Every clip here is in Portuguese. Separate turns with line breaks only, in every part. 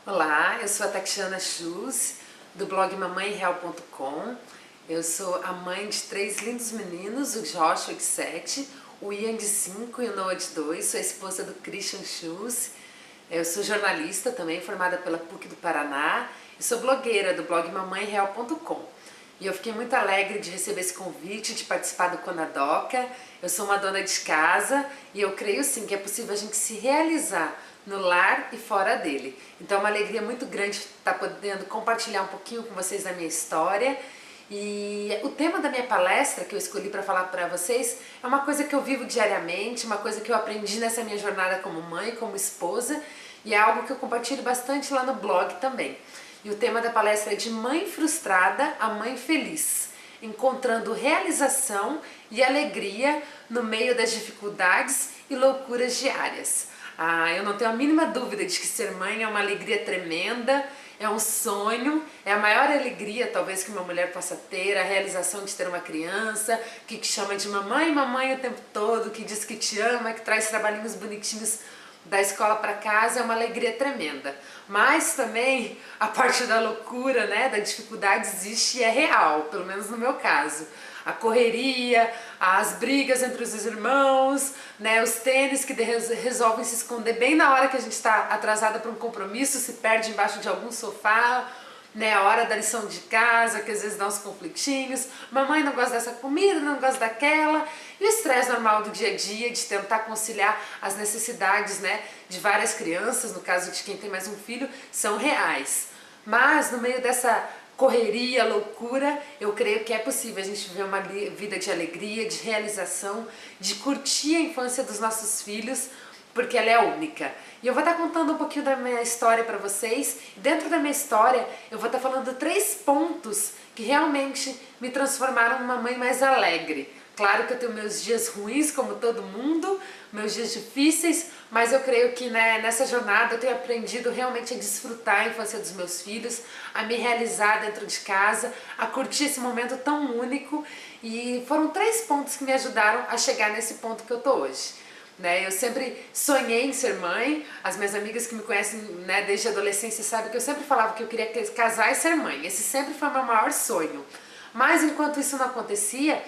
Olá, eu sou a Tatiana Schulz, do blog mamãereal.com. Eu sou a mãe de 3 lindos meninos, o Joshua de 7, o Ian de 5 e o Noah de 2. Sou a esposa do Christian Schulz. Eu sou jornalista também, formada pela PUC do Paraná, e sou blogueira do blog mamãereal.com. E eu fiquei muito alegre de receber esse convite, de participar do Conadoca. Eu sou uma dona de casa e eu creio sim que é possível a gente se realizar no lar e fora dele. Então é uma alegria muito grande estar podendo compartilhar um pouquinho com vocês da minha história. E o tema da minha palestra que eu escolhi para falar para vocês é uma coisa que eu vivo diariamente, uma coisa que eu aprendi nessa minha jornada como mãe, como esposa, e é algo que eu compartilho bastante lá no blog também. E o tema da palestra é de mãe frustrada a mãe feliz, encontrando realização e alegria no meio das dificuldades e loucuras diárias. Eu não tenho a mínima dúvida de que ser mãe é uma alegria tremenda, é um sonho, é a maior alegria talvez que uma mulher possa ter, a realização de ter uma criança, que chama de mamãe, mamãe o tempo todo, que diz que te ama, que traz trabalhinhos bonitinhos da escola para casa, é uma alegria tremenda. Mas também a parte da loucura, né, da dificuldade existe e é real, pelo menos no meu caso. A correria, as brigas entre os irmãos, né, os tênis que resolvem se esconder bem na hora que a gente está atrasada para um compromisso, se perde embaixo de algum sofá, né, a hora da lição de casa, que às vezes dá uns conflitinhos, mamãe não gosta dessa comida, não gosta daquela, e o estresse normal do dia a dia, de tentar conciliar as necessidades, né, de várias crianças, no caso de quem tem mais um filho, são reais. Mas no meio dessa correria, loucura, eu creio que é possível a gente viver uma vida de alegria, de realização, de curtir a infância dos nossos filhos, porque ela é única. E eu vou estar contando um pouquinho da minha história para vocês. Dentro da minha história, eu vou estar falando 3 pontos que realmente me transformaram numa mãe mais alegre. Claro que eu tenho meus dias ruins, como todo mundo, meus dias difíceis, mas eu creio que, né, nessa jornada eu tenho aprendido realmente a desfrutar a infância dos meus filhos, a me realizar dentro de casa, a curtir esse momento tão único. E foram 3 pontos que me ajudaram a chegar nesse ponto que eu tô hoje. Né, eu sempre sonhei em ser mãe. As minhas amigas que me conhecem, né, desde a adolescência sabem que eu sempre falava que eu queria casar e ser mãe. Esse sempre foi o meu maior sonho. Mas enquanto isso não acontecia,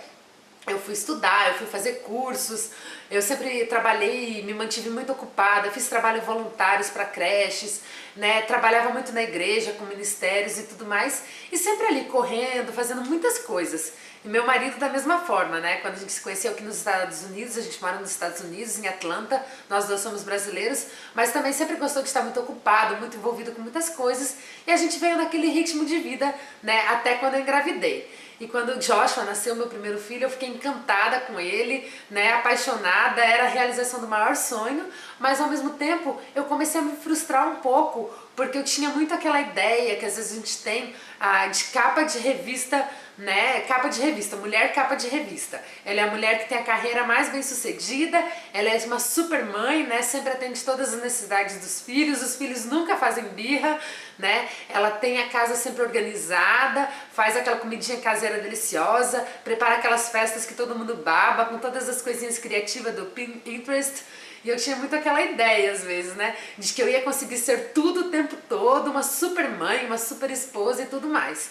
eu fui estudar, eu fui fazer cursos, eu sempre trabalhei, me mantive muito ocupada, fiz trabalho voluntários para creches, né, trabalhava muito na igreja com ministérios e tudo mais, e sempre ali correndo, fazendo muitas coisas. E meu marido da mesma forma, né, quando a gente se conheceu aqui nos Estados Unidos, a gente mora nos Estados Unidos, em Atlanta, nós dois somos brasileiros, mas também sempre gostou de estar muito ocupado, muito envolvido com muitas coisas, e a gente veio naquele ritmo de vida, né, até quando eu engravidei. E quando o Joshua nasceu, meu primeiro filho, eu fiquei encantada com ele, né, apaixonada, era a realização do maior sonho, mas ao mesmo tempo eu comecei a me frustrar um pouco, porque eu tinha muito aquela ideia que às vezes a gente tem de capa de revista, né, capa de revista, mulher capa de revista. Ela é a mulher que tem a carreira mais bem sucedida, ela é uma super mãe, né, sempre atende todas as necessidades dos filhos, os filhos nunca fazem birra, né, ela tem a casa sempre organizada, faz aquela comidinha caseira deliciosa, prepara aquelas festas que todo mundo baba, com todas as coisinhas criativas do Pinterest. E eu tinha muito aquela ideia, às vezes, né, de que eu ia conseguir ser tudo o tempo todo, uma super mãe, uma super esposa e tudo mais.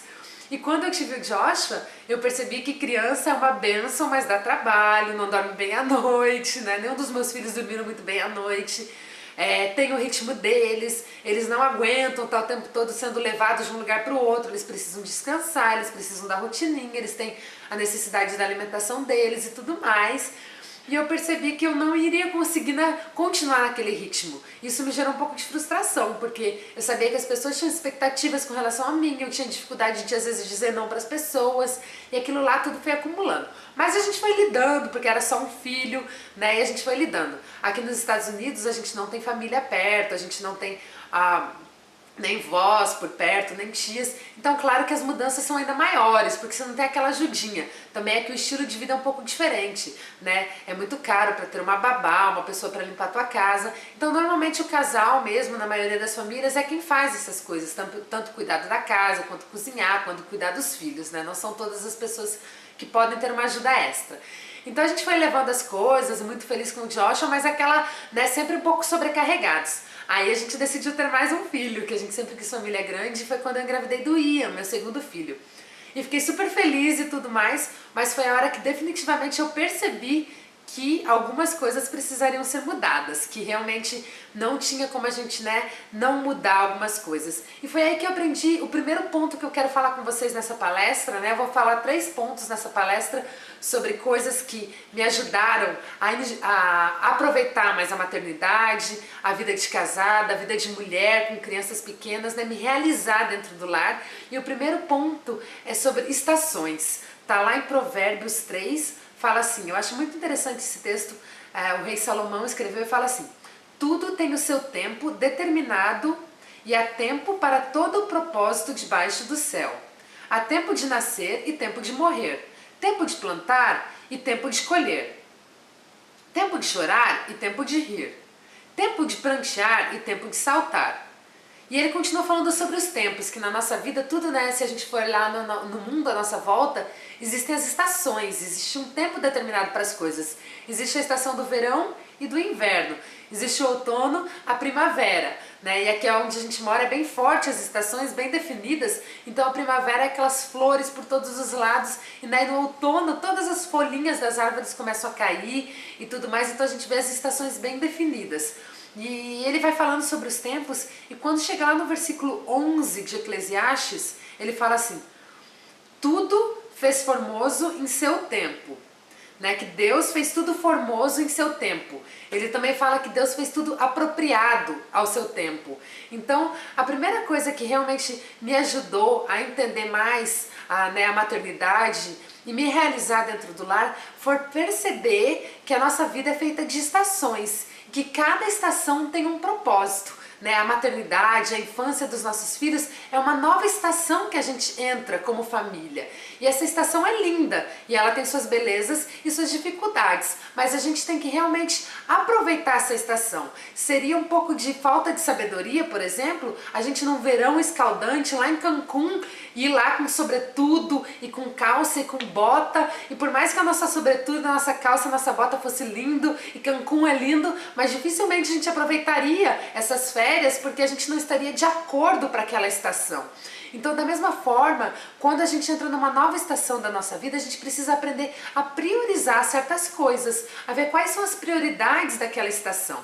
E quando eu tive o Joshua, eu percebi que criança é uma bênção, mas dá trabalho, não dorme bem à noite, né? Nenhum dos meus filhos dormiram muito bem à noite. Tem o ritmo deles, eles não aguentam estar o tempo todo sendo levados de um lugar para o outro, eles precisam descansar, eles precisam da rotininha, eles têm a necessidade da alimentação deles e tudo mais. E eu percebi que eu não iria conseguir, né, continuar naquele ritmo. Isso me gerou um pouco de frustração, porque eu sabia que as pessoas tinham expectativas com relação a mim, eu tinha dificuldade de às vezes dizer não para as pessoas, e aquilo lá tudo foi acumulando. Mas a gente foi lidando, porque era só um filho, né, e a gente foi lidando. Aqui nos Estados Unidos a gente não tem família perto, a gente não tem nem vós por perto, nem tias. Então claro que as mudanças são ainda maiores, porque você não tem aquela ajudinha. Também é que o estilo de vida é um pouco diferente, né? É muito caro para ter uma babá, uma pessoa para limpar a tua casa. Então normalmente o casal mesmo, na maioria das famílias, é quem faz essas coisas, tanto cuidado da casa, quanto cozinhar, quanto cuidar dos filhos, né? Não são todas as pessoas que podem ter uma ajuda extra. Então a gente foi levando as coisas, muito feliz com o Joshua, mas aquela, né, sempre um pouco sobrecarregados. Aí a gente decidiu ter mais um filho, que a gente sempre quis família grande, e foi quando eu engravidei do Ian, meu segundo filho. E fiquei super feliz e tudo mais, mas foi a hora que definitivamente eu percebi que algumas coisas precisariam ser mudadas, que realmente não tinha como a gente, né, não mudar algumas coisas. E foi aí que eu aprendi o primeiro ponto que eu quero falar com vocês nessa palestra, né? Eu vou falar 3 pontos nessa palestra sobre coisas que me ajudaram a aproveitar mais a maternidade, a vida de casada, a vida de mulher com crianças pequenas, né, me realizar dentro do lar. E o primeiro ponto é sobre estações. Tá lá em Provérbios 3, fala assim, eu acho muito interessante esse texto, o rei Salomão escreveu e fala assim: tudo tem o seu tempo determinado e há tempo para todo o propósito debaixo do céu. Há tempo de nascer e tempo de morrer, tempo de plantar e tempo de colher, tempo de chorar e tempo de rir, tempo de prantear e tempo de saltar. E ele continua falando sobre os tempos, que na nossa vida tudo, né, se a gente for lá no mundo à nossa volta, existem as estações, existe um tempo determinado para as coisas. Existe a estação do verão e do inverno, existe o outono, a primavera, né, e aqui onde a gente mora é bem forte as estações, bem definidas. Então a primavera é aquelas flores por todos os lados, e né, no outono todas as folhinhas das árvores começam a cair e tudo mais, então a gente vê as estações bem definidas. E ele vai falando sobre os tempos, e quando chega lá no versículo 11 de Eclesiastes, ele fala assim: tudo fez formoso em seu tempo, né? Que Deus fez tudo formoso em seu tempo. Ele também fala que Deus fez tudo apropriado ao seu tempo. Então, a primeira coisa que realmente me ajudou a entender mais a maternidade e me realizar dentro do lar foi perceber que a nossa vida é feita de estações, que cada estação tem um propósito, né? A maternidade, a infância dos nossos filhos é uma nova estação que a gente entra como família. E essa estação é linda e ela tem suas belezas e suas dificuldades, mas a gente tem que realmente aproveitar essa estação. Seria um pouco de falta de sabedoria, por exemplo, a gente num verão escaldante lá em Cancún ir lá com sobretudo e com calça e com bota, e por mais que a nossa sobretudo, a nossa calça, a nossa bota fosse lindo e Cancún é lindo, mas dificilmente a gente aproveitaria essas férias porque a gente não estaria de acordo para aquela estação. Então, da mesma forma, quando a gente entra numa nova estação da nossa vida, a gente precisa aprender a priorizar certas coisas, a ver quais são as prioridades daquela estação.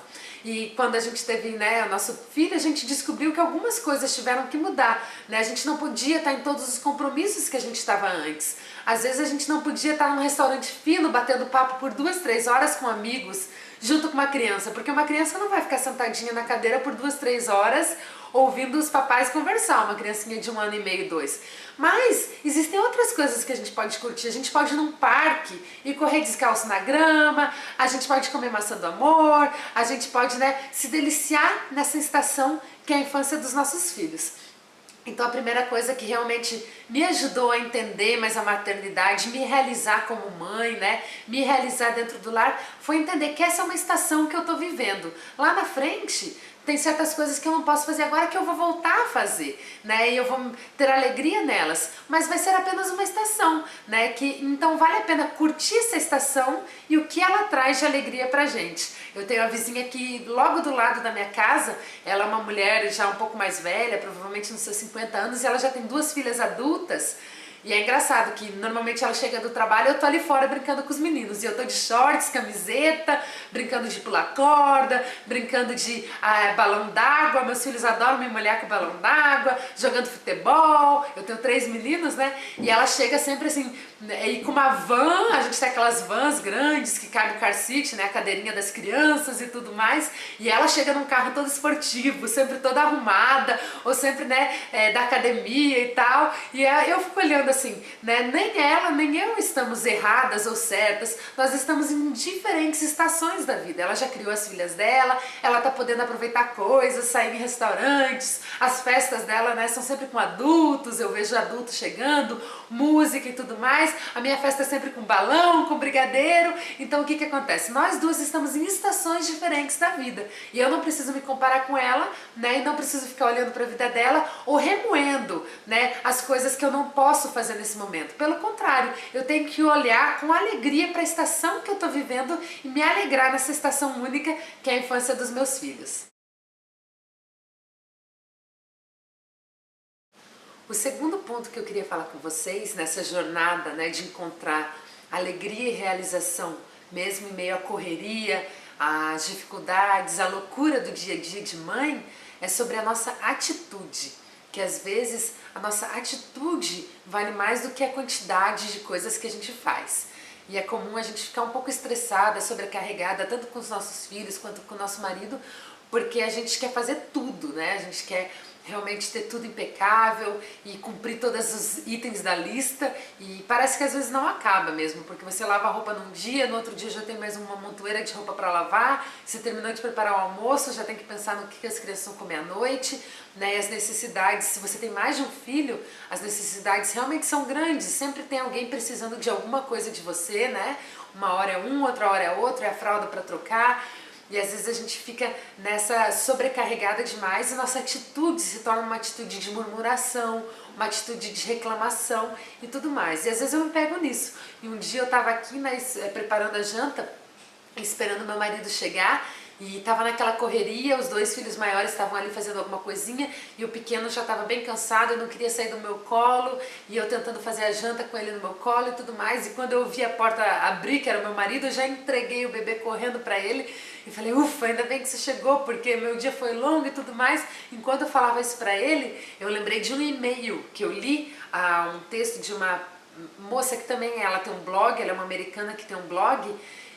E quando a gente teve, né, o nosso filho, a gente descobriu que algumas coisas tiveram que mudar, né? A gente não podia estar em todos os compromissos que a gente estava antes. Às vezes a gente não podia estar num restaurante fino, batendo papo por 2, 3 horas com amigos, junto com uma criança, porque uma criança não vai ficar sentadinha na cadeira por 2, 3 horas ouvindo os papais conversar, uma criancinha de 1 ano e meio, 2. Mas existem outras coisas que a gente pode curtir. A gente pode ir num parque e correr descalço na grama, a gente pode comer maçã do amor, a gente pode, né, se deliciar nessa estação que é a infância dos nossos filhos. Então a primeira coisa que realmente me ajudou a entender mais a maternidade, me realizar como mãe, né, me realizar dentro do lar, foi entender que essa é uma estação que eu estou vivendo. Lá na frente tem certas coisas que eu não posso fazer agora que eu vou voltar a fazer, né? E eu vou ter alegria nelas, mas vai ser apenas uma estação, né? Então vale a pena curtir essa estação e o que ela traz de alegria pra gente. Eu tenho uma vizinha aqui logo do lado da minha casa, ela é uma mulher já um pouco mais velha, provavelmente nos seus 50 anos, e ela já tem 2 filhas adultas. E é engraçado que normalmente ela chega do trabalho e eu tô ali fora brincando com os meninos. E eu tô de shorts, camiseta, brincando de pular corda, brincando de balão d'água. Meus filhos adoram me molhar com balão d'água, jogando futebol. Eu tenho 3 meninos, né? E ela chega sempre assim, e com uma van, a gente tem aquelas vans grandes que cabe no car seat, né? A cadeirinha das crianças e tudo mais. E ela chega num carro todo esportivo, sempre toda arrumada, ou sempre, né, da academia e tal. E eu fico olhando assim, né? Nem ela, nem eu estamos erradas ou certas, nós estamos em diferentes estações da vida. Ela já criou as filhas dela, ela tá podendo aproveitar coisas, sair em restaurantes, as festas dela, né, são sempre com adultos, eu vejo adultos chegando, música e tudo mais. A minha festa é sempre com balão, com brigadeiro. Então o que que acontece? Nós duas estamos em estações diferentes da vida, e eu não preciso me comparar com ela, né, e não preciso ficar olhando para a vida dela ou remoendo, né, as coisas que eu não posso fazer nesse momento. Pelo contrário, eu tenho que olhar com alegria para a estação que eu estou vivendo e me alegrar nessa estação única que é a infância dos meus filhos. O segundo ponto que eu queria falar com vocês nessa jornada, né, de encontrar alegria e realização, mesmo em meio à correria, às dificuldades, à loucura do dia a dia de mãe, é sobre a nossa atitude. Que às vezes a nossa atitude vale mais do que a quantidade de coisas que a gente faz. E é comum a gente ficar um pouco estressada, sobrecarregada, tanto com os nossos filhos quanto com o nosso marido, porque a gente quer fazer tudo, né? A gente quer realmente ter tudo impecável e cumprir todos os itens da lista, e parece que às vezes não acaba mesmo, porque você lava a roupa num dia, no outro dia já tem mais uma montoeira de roupa para lavar, você terminou de preparar o almoço, já tem que pensar no que as crianças vão comer à noite, né? E as necessidades, se você tem mais de um filho, as necessidades realmente são grandes, sempre tem alguém precisando de alguma coisa de você, né? Uma hora é um, outra hora é outro, é a fralda para trocar. E às vezes a gente fica nessa sobrecarregada demais e nossa atitude se torna uma atitude de murmuração, uma atitude de reclamação e tudo mais. E às vezes eu me pego nisso. E um dia eu estava aqui preparando a janta, esperando meu marido chegar, e estava naquela correria, os dois filhos maiores estavam ali fazendo alguma coisinha e o pequeno já estava bem cansado, eu não queria sair do meu colo e eu tentando fazer a janta com ele no meu colo e tudo mais. E quando eu vi a porta abrir, que era o meu marido, eu já entreguei o bebê correndo para ele e falei, ufa, ainda bem que você chegou, porque meu dia foi longo e tudo mais. Enquanto eu falava isso para ele, eu lembrei de um e-mail que eu li, um texto de uma moça que também ela tem um blog, ela é uma americana que tem um blog,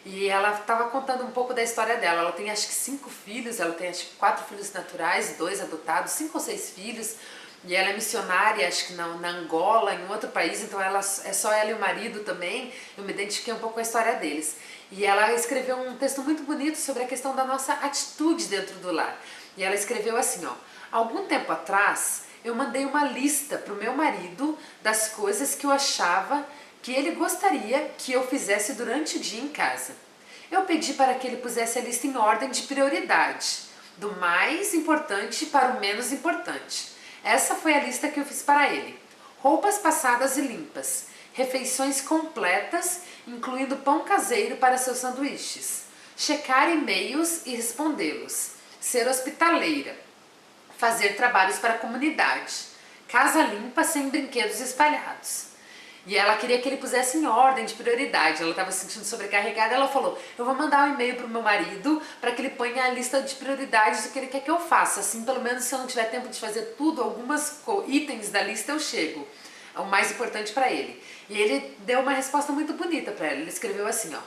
e ela estava contando um pouco da história dela. Ela tem acho que 5 filhos, ela tem acho que 4 filhos naturais, 2 adotados, 5 ou 6 filhos. E ela é missionária, acho que na Angola, em outro país, então ela, é só ela e o marido também. Eu me identifiquei um pouco com a história deles. E ela escreveu um texto muito bonito sobre a questão da nossa atitude dentro do lar. E ela escreveu assim, ó: algum tempo atrás, eu mandei uma lista para o meu marido das coisas que eu achava que ele gostaria que eu fizesse durante o dia em casa. Eu pedi para que ele pusesse a lista em ordem de prioridade, do mais importante para o menos importante. Essa foi a lista que eu fiz para ele: roupas passadas e limpas, refeições completas, incluindo pão caseiro para seus sanduíches, checar e-mails e respondê-los, ser hospitaleira, fazer trabalhos para a comunidade, casa limpa sem brinquedos espalhados. E ela queria que ele pusesse em ordem de prioridade. Ela estava se sentindo sobrecarregada. Ela falou, eu vou mandar um e-mail para o meu marido para que ele ponha a lista de prioridades do que ele quer que eu faça. Assim, pelo menos se eu não tiver tempo de fazer tudo, algumas itens da lista eu chego. É o mais importante para ele. E ele deu uma resposta muito bonita para ela. Ele escreveu assim, ó: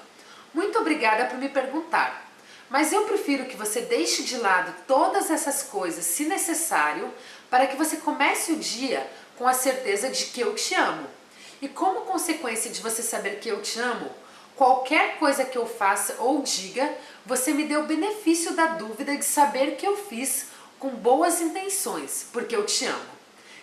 muito obrigada por me perguntar, mas eu prefiro que você deixe de lado todas essas coisas, se necessário, para que você comece o dia com a certeza de que eu te amo. E como consequência de você saber que eu te amo, qualquer coisa que eu faça ou diga, você me deu o benefício da dúvida de saber que eu fiz com boas intenções, porque eu te amo.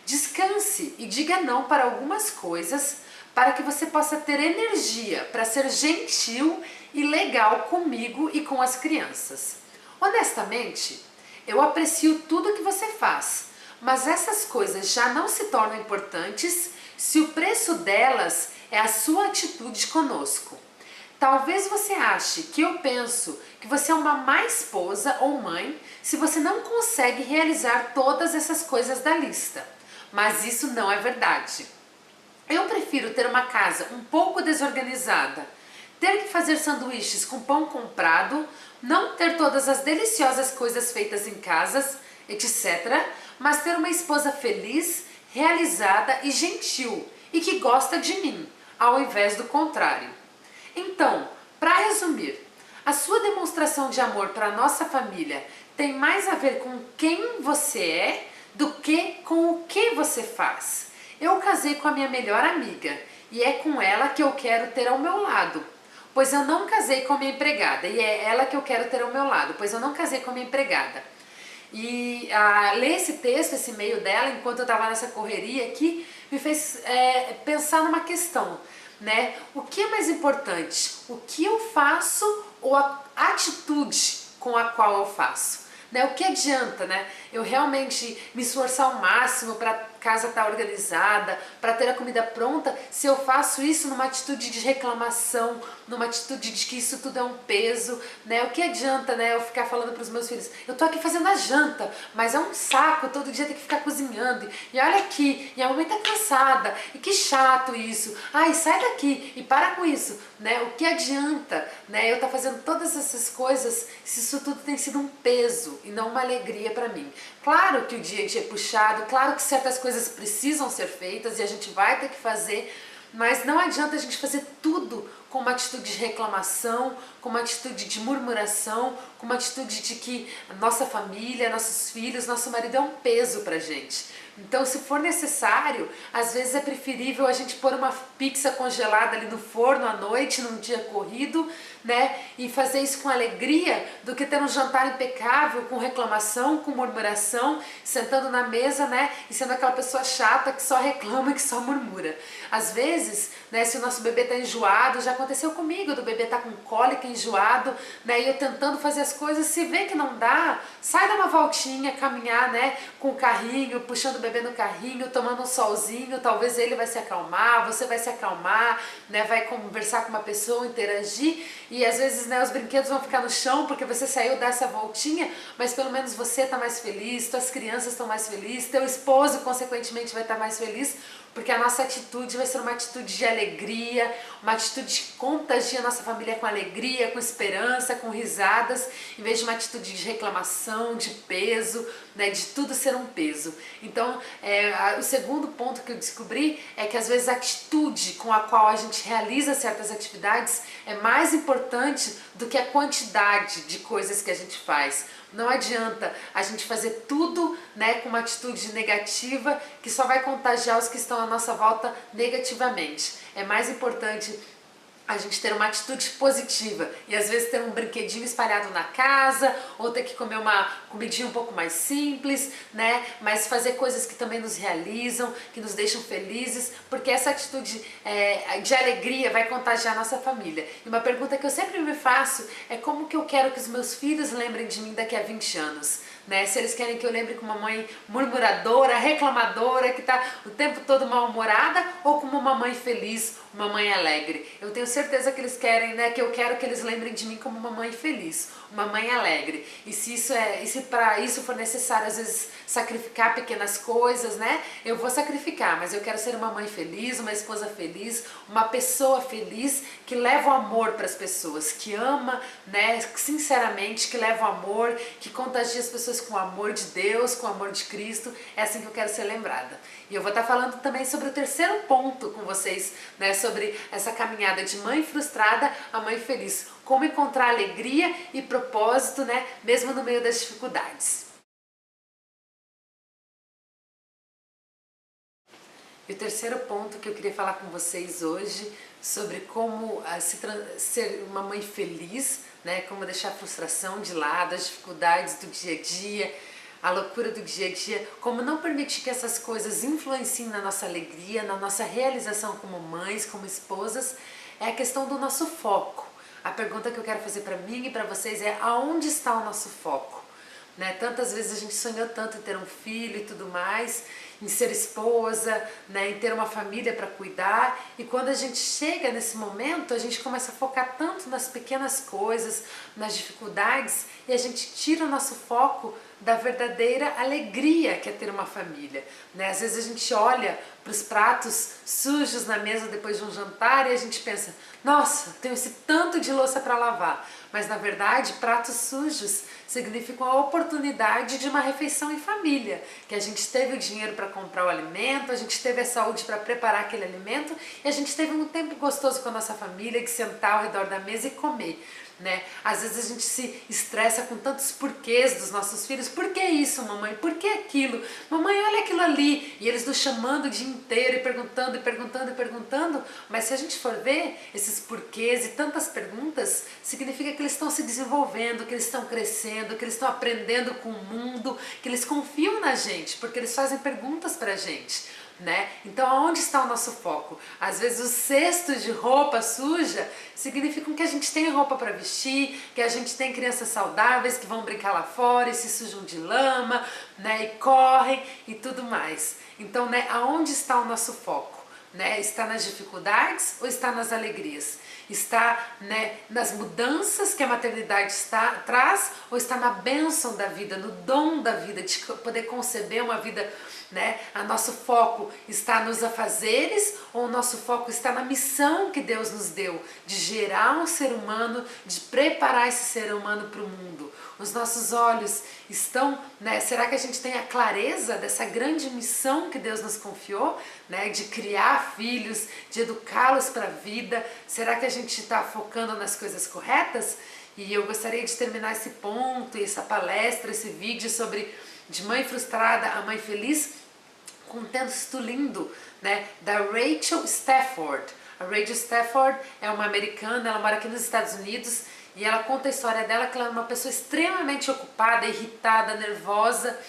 Descanse e diga não para algumas coisas, para que você possa ter energia para ser gentil e legal comigo e com as crianças. Honestamente, eu aprecio tudo que você faz, mas essas coisas já não se tornam importantes se o preço delas é a sua atitude conosco. Talvez você ache que eu penso que você é uma má esposa ou mãe se você não consegue realizar todas essas coisas da lista, mas isso não é verdade. Eu prefiro ter uma casa um pouco desorganizada, ter que fazer sanduíches com pão comprado, não ter todas as deliciosas coisas feitas em casa, etc., mas ter uma esposa feliz, realizada e gentil e que gosta de mim, ao invés do contrário. Então, para resumir, a sua demonstração de amor para a nossa família tem mais a ver com quem você é do que com o que você faz. Eu casei com a minha melhor amiga e é com ela que eu quero ter ao meu lado, pois eu não casei com a minha empregada, e é ela que eu quero ter ao meu lado, pois eu não casei com a minha empregada. E ler esse texto, esse e-mail dela, enquanto eu estava nessa correria aqui, me fez pensar numa questão, né? O que é mais importante? O que eu faço ou a atitude com a qual eu faço? Né? O que adianta, né? Eu realmente me esforçar ao máximo para casa tá organizada, para ter a comida pronta, se eu faço isso numa atitude de reclamação, numa atitude de que isso tudo é um peso, né? O que adianta, né, eu ficar falando para os meus filhos, eu tô aqui fazendo a janta, mas é um saco, todo dia tem que ficar cozinhando, e olha aqui, e a mamãe tá cansada, e que chato isso, ai, sai daqui, e para com isso, né? O que adianta, né, eu tá fazendo todas essas coisas se isso tudo tem sido um peso e não uma alegria para mim. Claro que o dia a dia é puxado, claro que certas coisas precisam ser feitas e a gente vai ter que fazer, mas não adianta a gente fazer tudo com uma atitude de reclamação, com uma atitude de murmuração, com uma atitude de que nossa família, nossos filhos, nosso marido é um peso pra gente. Então, se for necessário, às vezes é preferível a gente pôr uma pizza congelada ali no forno à noite, num dia corrido, né? E fazer isso com alegria, do que ter um jantar impecável, com reclamação, com murmuração, sentando na mesa, né? E sendo aquela pessoa chata que só reclama, que só murmura. Às vezes, né, se o nosso bebê tá enjoado, já aconteceu comigo, do bebê tá com cólica, enjoado, né? E eu tentando fazer as coisas, se vê que não dá, sai dar uma voltinha, caminhar, né? Com o carrinho, puxando o bebê no carrinho, tomando um solzinho, talvez ele vai se acalmar, você vai se acalmar, né? Vai conversar com uma pessoa, interagir, e às vezes, né, os brinquedos vão ficar no chão porque você saiu dessa voltinha, mas pelo menos você tá mais feliz, tuas crianças estão mais felizes, teu esposo consequentemente vai estar mais feliz, porque a nossa atitude vai ser uma atitude de alegria, uma atitude que contagia a nossa família com alegria, com esperança, com risadas, em vez de uma atitude de reclamação, de peso, né, de tudo ser um peso. Então, o segundo ponto que eu descobri é que às vezes a atitude com a qual a gente realiza certas atividades é mais importante do que a quantidade de coisas que a gente faz. Não adianta a gente fazer tudo, né, com uma atitude negativa que só vai contagiar os que estão à nossa volta negativamente. É mais importante a gente ter uma atitude positiva e às vezes ter um brinquedinho espalhado na casa, ou ter que comer uma comidinha um pouco mais simples, né? Mas fazer coisas que também nos realizam, que nos deixam felizes, porque essa atitude de alegria vai contagiar a nossa família. E uma pergunta que eu sempre me faço é como que eu quero que os meus filhos lembrem de mim daqui a 20 anos. Né? Se eles querem que eu lembre como uma mãe murmuradora, reclamadora, que está o tempo todo mal-humorada, ou como uma mãe feliz, uma mãe alegre. Eu tenho certeza que eles querem, né, que eu quero que eles lembrem de mim como uma mãe feliz, uma mãe alegre. E se para isso for necessário às vezes sacrificar pequenas coisas, né, eu vou sacrificar, mas eu quero ser uma mãe feliz, uma esposa feliz, uma pessoa feliz que leva o amor para as pessoas, que ama, né, sinceramente, que leva o amor, que contagia as pessoas com o amor de Deus, com o amor de Cristo. É assim que eu quero ser lembrada. E eu vou estar falando também sobre o terceiro ponto com vocês, né, sobre essa caminhada de mãe frustrada a mãe feliz. Como encontrar alegria e propósito, né, mesmo no meio das dificuldades. E o terceiro ponto que eu queria falar com vocês hoje sobre como ser uma mãe feliz, né, como deixar a frustração de lado, as dificuldades do dia a dia, a loucura do dia a dia, como não permitir que essas coisas influenciem na nossa alegria, na nossa realização como mães, como esposas, é a questão do nosso foco. A pergunta que eu quero fazer para mim e para vocês é: aonde está o nosso foco? Né? Tantas vezes a gente sonhou tanto em ter um filho e tudo mais, em ser esposa, né? Em ter uma família para cuidar, e quando a gente chega nesse momento, a gente começa a focar tanto nas pequenas coisas, nas dificuldades, e a gente tira o nosso foco da verdadeira alegria que é ter uma família, né? Às vezes a gente olha para os pratos sujos na mesa depois de um jantar e a gente pensa: nossa, tenho esse tanto de louça para lavar. Mas na verdade, pratos sujos significam a oportunidade de uma refeição em família, que a gente teve o dinheiro para comprar o alimento, a gente teve a saúde para preparar aquele alimento, e a gente teve um tempo gostoso com a nossa família, de sentar ao redor da mesa e comer. Né? Às vezes a gente se estressa com tantos porquês dos nossos filhos. Por que isso, mamãe? Por que aquilo? Mamãe, olha aquilo ali. E eles nos chamando o dia inteiro e perguntando e perguntando e perguntando. Mas se a gente for ver esses porquês e tantas perguntas, significa que eles estão se desenvolvendo, que eles estão crescendo, que eles estão aprendendo com o mundo, que eles confiam na gente, porque eles fazem perguntas pra gente. Né? Então aonde está o nosso foco? Às vezes os cestos de roupa suja significam que a gente tem roupa para vestir, que a gente tem crianças saudáveis que vão brincar lá fora e se sujam de lama, né? E correm e tudo mais. Então, né, aonde está o nosso foco? Né? Está nas dificuldades ou está nas alegrias? Está, né, nas mudanças que a maternidade traz ou está na bênção da vida, no dom da vida, de poder conceber uma vida, né? A nosso foco está nos afazeres ou o nosso foco está na missão que Deus nos deu de gerar um ser humano, de preparar esse ser humano para o mundo? Os nossos olhos estão, né? Será que a gente tem a clareza dessa grande missão que Deus nos confiou, né? De criar filhos, de educá-los para a vida? Será que a gente está focando nas coisas corretas? E eu gostaria de terminar esse ponto, essa palestra, esse vídeo sobre de mãe frustrada a mãe feliz, com um texto lindo, né, da Rachel Stafford. A Rachel Stafford é uma americana, ela mora aqui nos Estados Unidos e ela conta a história dela, que ela é uma pessoa extremamente ocupada, irritada, nervosa,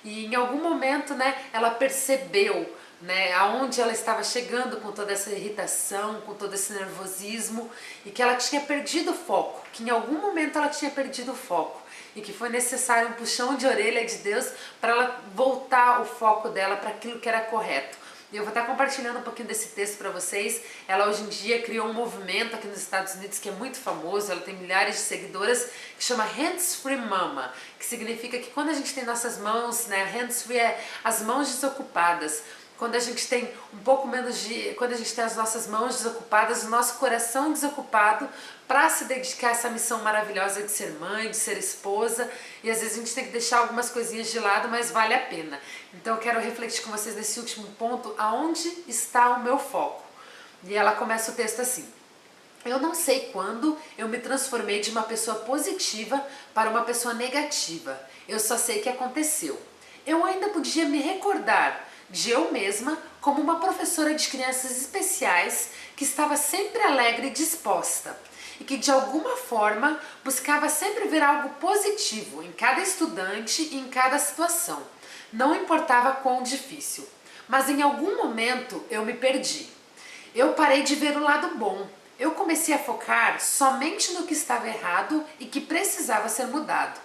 e em algum momento, né, ela percebeu, né, aonde ela estava chegando com toda essa irritação, com todo esse nervosismo, e que ela tinha perdido o foco, que em algum momento ela tinha perdido o foco e que foi necessário um puxão de orelha de Deus para ela voltar o foco dela para aquilo que era correto. E eu vou estar compartilhando um pouquinho desse texto para vocês. Ela hoje em dia criou um movimento aqui nos Estados Unidos que é muito famoso, ela tem milhares de seguidoras, que chama Hands Free Mama, que significa que quando a gente tem nossas mãos, né, hands free é as mãos desocupadas. Quando a gente tem um pouco menos de... Quando a gente tem as nossas mãos desocupadas, o nosso coração desocupado para se dedicar a essa missão maravilhosa de ser mãe, de ser esposa. E às vezes a gente tem que deixar algumas coisinhas de lado, mas vale a pena. Então eu quero refletir com vocês nesse último ponto, aonde está o meu foco? E ela começa o texto assim: eu não sei quando eu me transformei de uma pessoa positiva para uma pessoa negativa. Eu só sei que aconteceu. Eu ainda podia me recordar de eu mesma como uma professora de crianças especiais que estava sempre alegre e disposta e que de alguma forma buscava sempre ver algo positivo em cada estudante e em cada situação. Não importava quão difícil, mas em algum momento eu me perdi. Eu parei de ver o lado bom. Eu comecei a focar somente no que estava errado e que precisava ser mudado.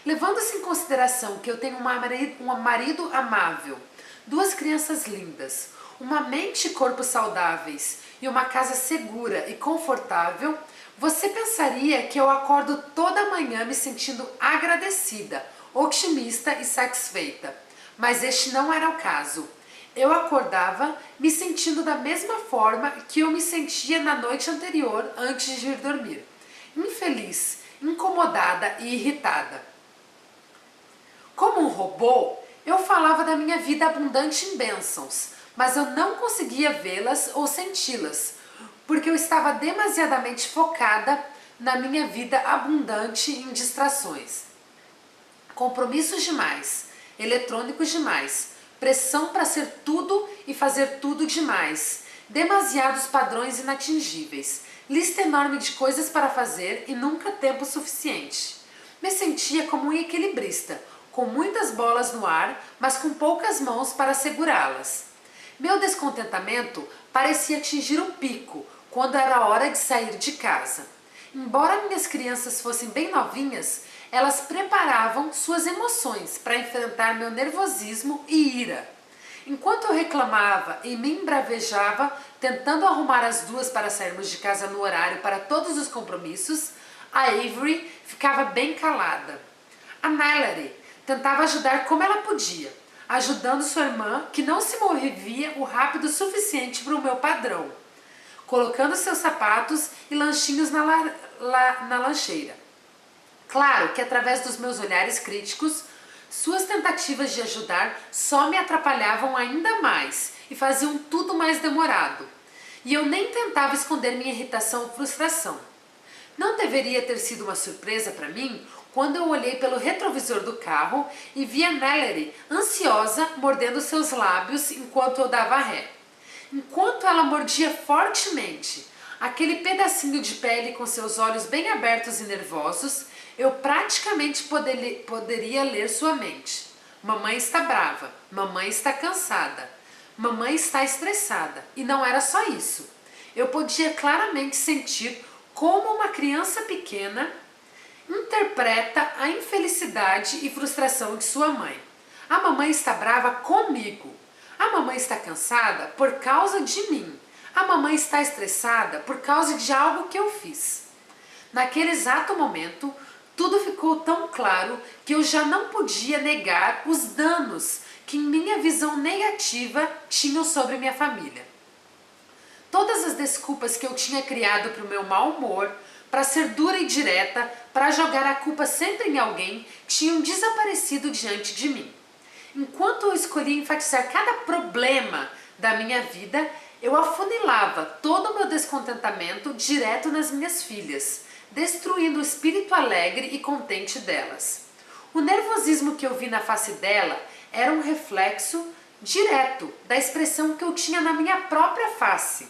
Levando-se em consideração que eu tenho um marido amável, 2 crianças lindas, uma mente e corpo saudáveis e uma casa segura e confortável, você pensaria que eu acordo toda manhã me sentindo agradecida, otimista e satisfeita. Mas este não era o caso. Eu acordava me sentindo da mesma forma que eu me sentia na noite anterior antes de ir dormir. Infeliz, incomodada e irritada. Como um robô, eu falava da minha vida abundante em bênçãos, mas eu não conseguia vê-las ou senti-las, porque eu estava demasiadamente focada na minha vida abundante em distrações. Compromissos demais, eletrônicos demais, pressão para ser tudo e fazer tudo demais, demasiados padrões inatingíveis, lista enorme de coisas para fazer e nunca tempo suficiente. Me sentia como um equilibrista, com muitas bolas no ar, mas com poucas mãos para segurá-las. Meu descontentamento parecia atingir o pico quando era hora de sair de casa. Embora minhas crianças fossem bem novinhas, elas preparavam suas emoções para enfrentar meu nervosismo e ira. Enquanto eu reclamava e me embravejava, tentando arrumar as 2 para sairmos de casa no horário para todos os compromissos, a Avery ficava bem calada. A Natalie tentava ajudar como ela podia, ajudando sua irmã, que não se movia o rápido suficiente para o meu padrão, colocando seus sapatos e lanchinhos na lancheira. Claro que através dos meus olhares críticos, suas tentativas de ajudar só me atrapalhavam ainda mais e faziam tudo mais demorado. E eu nem tentava esconder minha irritação ou frustração. Não deveria ter sido uma surpresa para mim quando eu olhei pelo retrovisor do carro e vi a Natalie ansiosa mordendo seus lábios enquanto eu dava ré. Enquanto ela mordia fortemente aquele pedacinho de pele com seus olhos bem abertos e nervosos, eu praticamente poderia ler sua mente. Mamãe está brava, mamãe está cansada, mamãe está estressada. E não era só isso. Eu podia claramente sentir como uma criança pequena interpreta a infelicidade e frustração de sua mãe. A mamãe está brava comigo. A A mamãe está cansada por causa de mim. A mamãe está estressada por causa de algo que eu fiz. Naquele exato momento, tudo ficou tão claro que eu já não podia negar os danos que em minha visão negativa tinham sobre minha família. Todas as desculpas que eu tinha criado para o meu mau humor, para ser dura e direta, para jogar a culpa sempre em alguém, tinham desaparecido diante de mim. Enquanto eu escolhia enfatizar cada problema da minha vida, eu afunilava todo o meu descontentamento direto nas minhas filhas, destruindo o espírito alegre e contente delas. O nervosismo que eu vi na face dela era um reflexo direto da expressão que eu tinha na minha própria face.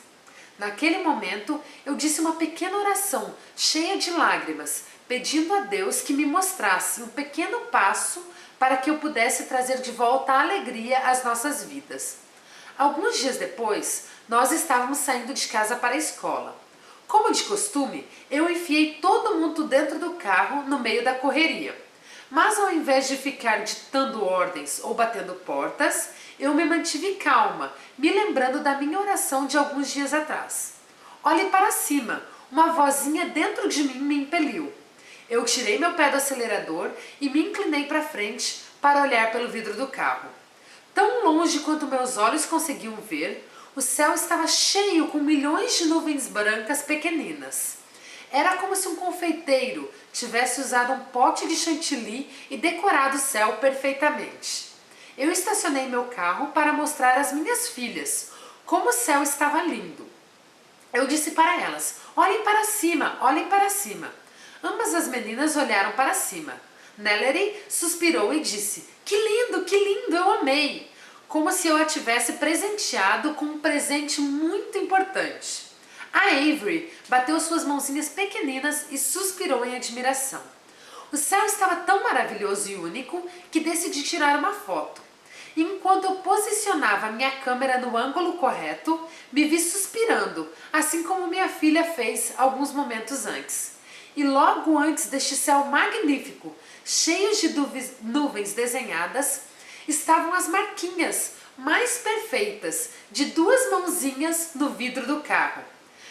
Naquele momento, eu disse uma pequena oração, cheia de lágrimas, pedindo a Deus que me mostrasse um pequeno passo para que eu pudesse trazer de volta a alegria às nossas vidas. Alguns dias depois, nós estávamos saindo de casa para a escola. Como de costume, eu enfiei todo mundo dentro do carro no meio da correria. Mas ao invés de ficar ditando ordens ou batendo portas, eu me mantive calma, me lembrando da minha oração de alguns dias atrás. Olhe para cima, uma vozinha dentro de mim me impeliu. Eu tirei meu pé do acelerador e me inclinei para frente para olhar pelo vidro do carro. Tão longe quanto meus olhos conseguiam ver, o céu estava cheio com milhões de nuvens brancas pequeninas. Era como se um confeiteiro tivesse usado um pote de chantilly e decorado o céu perfeitamente. Eu estacionei meu carro para mostrar às minhas filhas como o céu estava lindo. Eu disse para elas, olhem para cima, olhem para cima. Ambas as meninas olharam para cima. Nellery suspirou e disse, que lindo, eu amei. Como se eu a tivesse presenteado com um presente muito importante. A Avery bateu suas mãozinhas pequeninas e suspirou em admiração. O céu estava tão maravilhoso e único que decidi tirar uma foto. E enquanto eu posicionava minha câmera no ângulo correto, me vi suspirando, assim como minha filha fez alguns momentos antes. E logo antes deste céu magnífico, cheio de nuvens desenhadas, estavam as marquinhas mais perfeitas de duas mãozinhas no vidro do carro.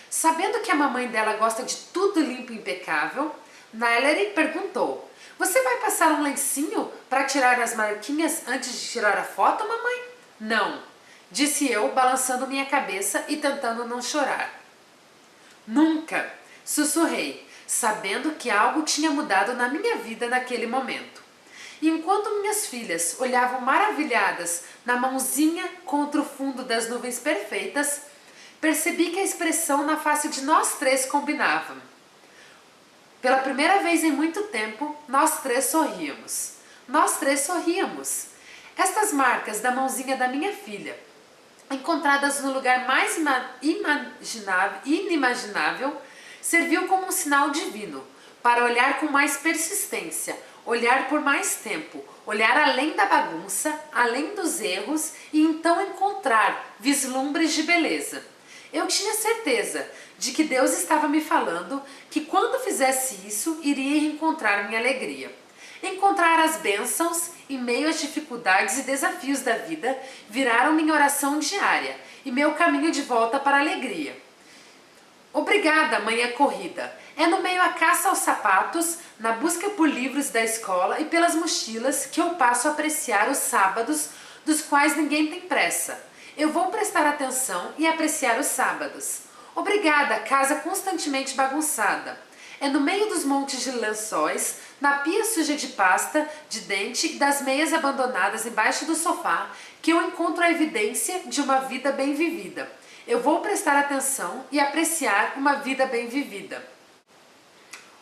Sabendo que a mamãe dela gosta de tudo limpo e impecável, Nellery perguntou, você vai passar um lencinho para tirar as marquinhas antes de tirar a foto, mamãe? Não, disse eu, balançando minha cabeça e tentando não chorar. Nunca, sussurrei, sabendo que algo tinha mudado na minha vida naquele momento. E enquanto minhas filhas olhavam maravilhadas na mãozinha contra o fundo das nuvens perfeitas, percebi que a expressão na face de nós três combinava. Pela primeira vez em muito tempo, nós três sorríamos. Nós três sorríamos. Estas marcas da mãozinha da minha filha, encontradas no lugar mais inimaginável, serviu como um sinal divino, para olhar com mais persistência, olhar por mais tempo, olhar além da bagunça, além dos erros e então encontrar vislumbres de beleza. Eu tinha certeza de que Deus estava me falando que quando fizesse isso, iria encontrar minha alegria. Encontrar as bênçãos em meio às dificuldades e desafios da vida viraram minha oração diária e meu caminho de volta para a alegria. Obrigada, manhã corrida. É no meio à caça aos sapatos, na busca por livros da escola e pelas mochilas que eu passo a apreciar os sábados, dos quais ninguém tem pressa. Eu vou prestar atenção e apreciar os sábados. Obrigada, casa constantemente bagunçada. É no meio dos montes de lençóis, na pia suja de pasta, de dente e das meias abandonadas embaixo do sofá, que eu encontro a evidência de uma vida bem vivida. Eu vou prestar atenção e apreciar uma vida bem vivida.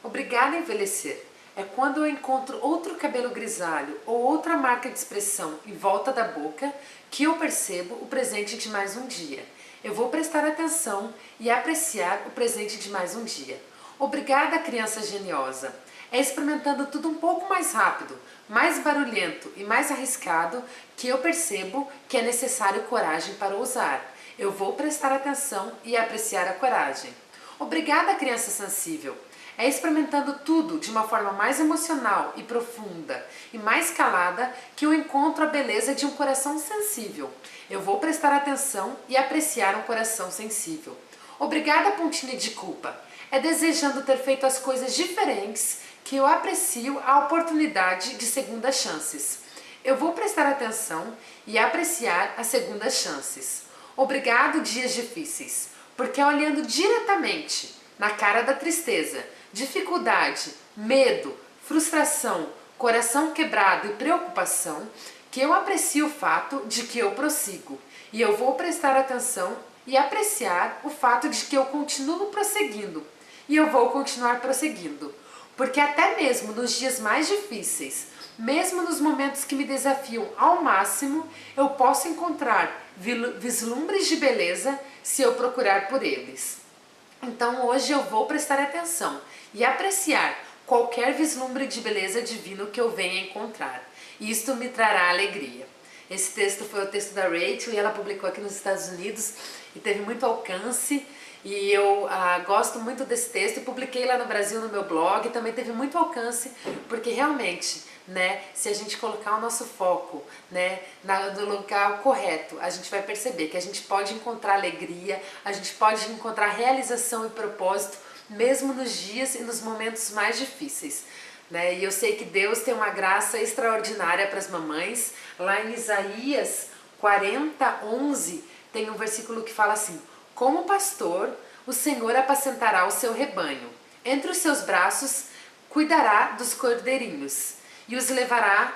Obrigada, envelhecer. É quando eu encontro outro cabelo grisalho ou outra marca de expressão em volta da boca que eu percebo o presente de mais um dia. Eu vou prestar atenção e apreciar o presente de mais um dia. Obrigada, criança geniosa. É experimentando tudo um pouco mais rápido, mais barulhento e mais arriscado que eu percebo que é necessário coragem para ousar. Eu vou prestar atenção e apreciar a coragem. Obrigada, criança sensível. É experimentando tudo de uma forma mais emocional e profunda e mais calada que eu encontro a beleza de um coração sensível. Eu vou prestar atenção e apreciar um coração sensível. Obrigada, pontinha de culpa. É desejando ter feito as coisas diferentes que eu aprecio a oportunidade de segundas chances. Eu vou prestar atenção e apreciar as segundas chances. Obrigado, dias difíceis, porque é olhando diretamente na cara da tristeza, dificuldade, medo, frustração, coração quebrado e preocupação que eu aprecio o fato de que eu prossigo. E eu vou prestar atenção e apreciar o fato de que eu continuo prosseguindo. E eu vou continuar prosseguindo. Porque até mesmo nos dias mais difíceis, mesmo nos momentos que me desafiam ao máximo, eu posso encontrar vislumbres de beleza se eu procurar por eles. Então hoje eu vou prestar atenção e apreciar qualquer vislumbre de beleza divino que eu venha encontrar. E isto me trará alegria. Esse texto foi o texto da Rachel e ela publicou aqui nos Estados Unidos e teve muito alcance. E eu gosto muito desse texto e publiquei lá no Brasil no meu blog, também teve muito alcance, porque realmente, né, se a gente colocar o nosso foco, né, no lugar correto, a gente vai perceber que a gente pode encontrar alegria, a gente pode encontrar realização e propósito, mesmo nos dias e nos momentos mais difíceis. Né? E eu sei que Deus tem uma graça extraordinária para as mamães. Lá em Isaías 40:11 tem um versículo que fala assim: como pastor, o Senhor apacentará o seu rebanho. Entre os seus braços cuidará dos cordeirinhos e os levará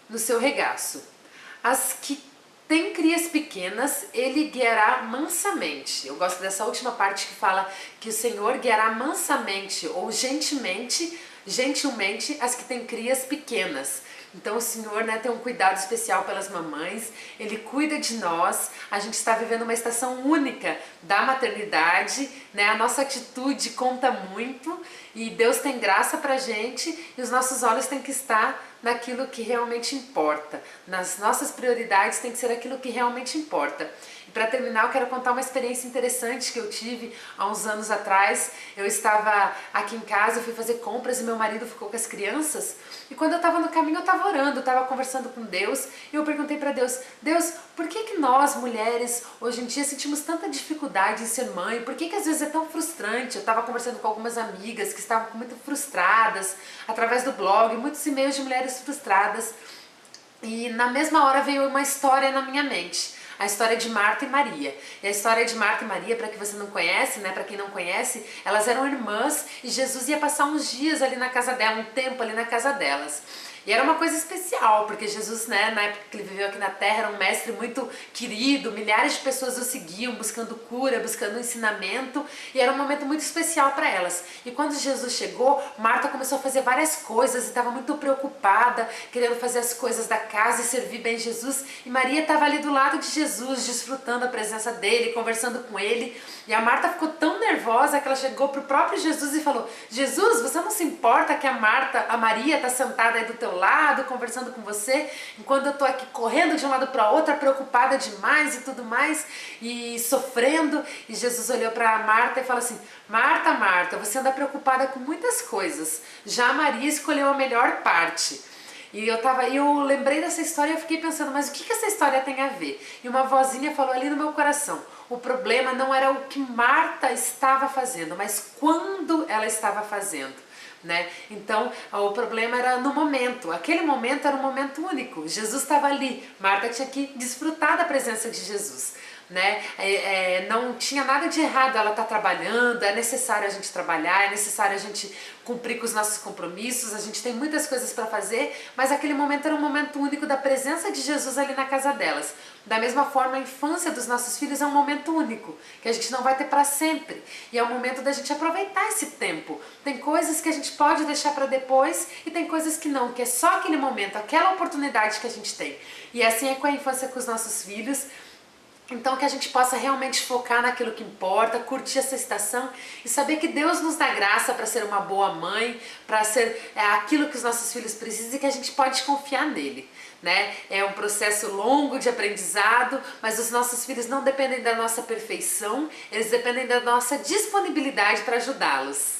no seu regaço. As que têm crias pequenas, ele guiará mansamente. Eu gosto dessa última parte que fala que o Senhor guiará mansamente ou gentilmente as que têm crias pequenas. Então o Senhor, né, tem um cuidado especial pelas mamães, Ele cuida de nós, a gente está vivendo uma estação única da maternidade, né, a nossa atitude conta muito e Deus tem graça pra gente e os nossos olhos têm que estar naquilo que realmente importa, nas nossas prioridades tem que ser aquilo que realmente importa. E para terminar, eu quero contar uma experiência interessante que eu tive há uns anos atrás. Eu estava aqui em casa, eu fui fazer compras e meu marido ficou com as crianças. E quando eu estava no caminho, eu estava orando, eu estava conversando com Deus. E eu perguntei para Deus, Deus, por que nós, mulheres, hoje em dia sentimos tanta dificuldade em ser mãe? Por que às vezes é tão frustrante? Eu estava conversando com algumas amigas que estavam muito frustradas, através do blog, muitos e-mails de mulheres frustradas. E na mesma hora veio uma história na minha mente. A história de Marta e Maria. E a história de Marta e Maria, para quem você não conhece, né, para quem não conhece, elas eram irmãs e Jesus ia passar uns dias ali na casa dela, um tempo ali na casa delas. E era uma coisa especial, porque Jesus, né, na época que ele viveu aqui na Terra, era um mestre muito querido, milhares de pessoas o seguiam, buscando cura, buscando ensinamento, e era um momento muito especial para elas. E quando Jesus chegou, Marta começou a fazer várias coisas e estava muito preocupada, querendo fazer as coisas da casa e servir bem Jesus, e Maria estava ali do lado de Jesus, desfrutando a presença dele, conversando com ele, e a Marta ficou tão nervosa que ela chegou para o próprio Jesus e falou, Jesus, você não se importa que a Maria está sentada aí do teu lado, conversando com você, enquanto eu tô aqui correndo de um lado para outro, preocupada demais e tudo mais, e sofrendo. E Jesus olhou para Marta e falou assim, Marta, Marta, você anda preocupada com muitas coisas, já a Maria escolheu a melhor parte. E eu lembrei dessa história e eu fiquei pensando, mas o que essa história tem a ver? E uma vozinha falou ali no meu coração, o problema não era o que Marta estava fazendo, mas quando ela estava fazendo. Né? Então o problema era no momento, aquele momento era um momento único, Jesus estava ali, Marta tinha que desfrutar da presença de Jesus, né? Não tinha nada de errado ela estar trabalhando, é necessário a gente trabalhar, é necessário a gente cumprir com os nossos compromissos, a gente tem muitas coisas para fazer, mas aquele momento era um momento único da presença de Jesus ali na casa delas. Da mesma forma, a infância dos nossos filhos é um momento único, que a gente não vai ter para sempre, e é o momento da gente aproveitar esse tempo. Tem coisas que a gente pode deixar para depois e tem coisas que não, que é só aquele momento, aquela oportunidade que a gente tem. E assim é com a infância com os nossos filhos. Então que a gente possa realmente focar naquilo que importa, curtir essa estação e saber que Deus nos dá graça para ser uma boa mãe, para ser aquilo que os nossos filhos precisam e que a gente pode confiar nele. Né? É um processo longo de aprendizado, mas os nossos filhos não dependem da nossa perfeição, eles dependem da nossa disponibilidade para ajudá-los.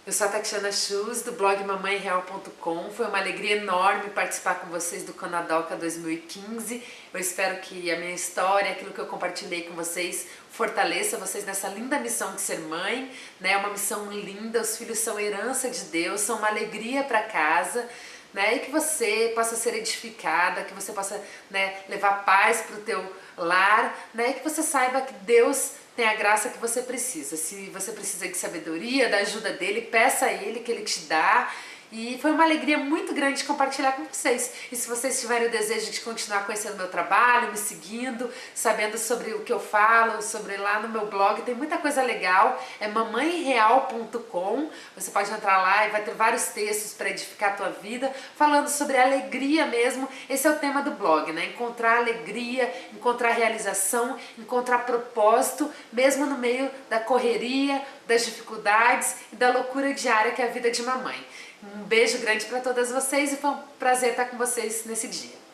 Eu sou a Tatiana Chus, do blog mamãereal.com. Foi uma alegria enorme participar com vocês do Canadoca 2015. Eu espero que a minha história, aquilo que eu compartilhei com vocês, fortaleça vocês nessa linda missão de ser mãe, né? É uma missão linda, os filhos são herança de Deus, são uma alegria para casa, né? E que você possa ser edificada, que você possa, né, levar paz para o teu lar, né? E que você saiba que Deus tem a graça que você precisa. Se você precisa de sabedoria, da ajuda dele, peça a ele que ele te dá. E foi uma alegria muito grande compartilhar com vocês. E se vocês tiverem o desejo de continuar conhecendo meu trabalho, me seguindo, sabendo sobre o que eu falo, sobre lá no meu blog, tem muita coisa legal. É mamãereal.com. Você pode entrar lá e vai ter vários textos para edificar a tua vida, falando sobre alegria mesmo. Esse é o tema do blog, né? Encontrar alegria, encontrar realização, encontrar propósito, mesmo no meio da correria, das dificuldades e da loucura diária que é a vida de mamãe. Um beijo grande para todas vocês e foi um prazer estar com vocês nesse dia.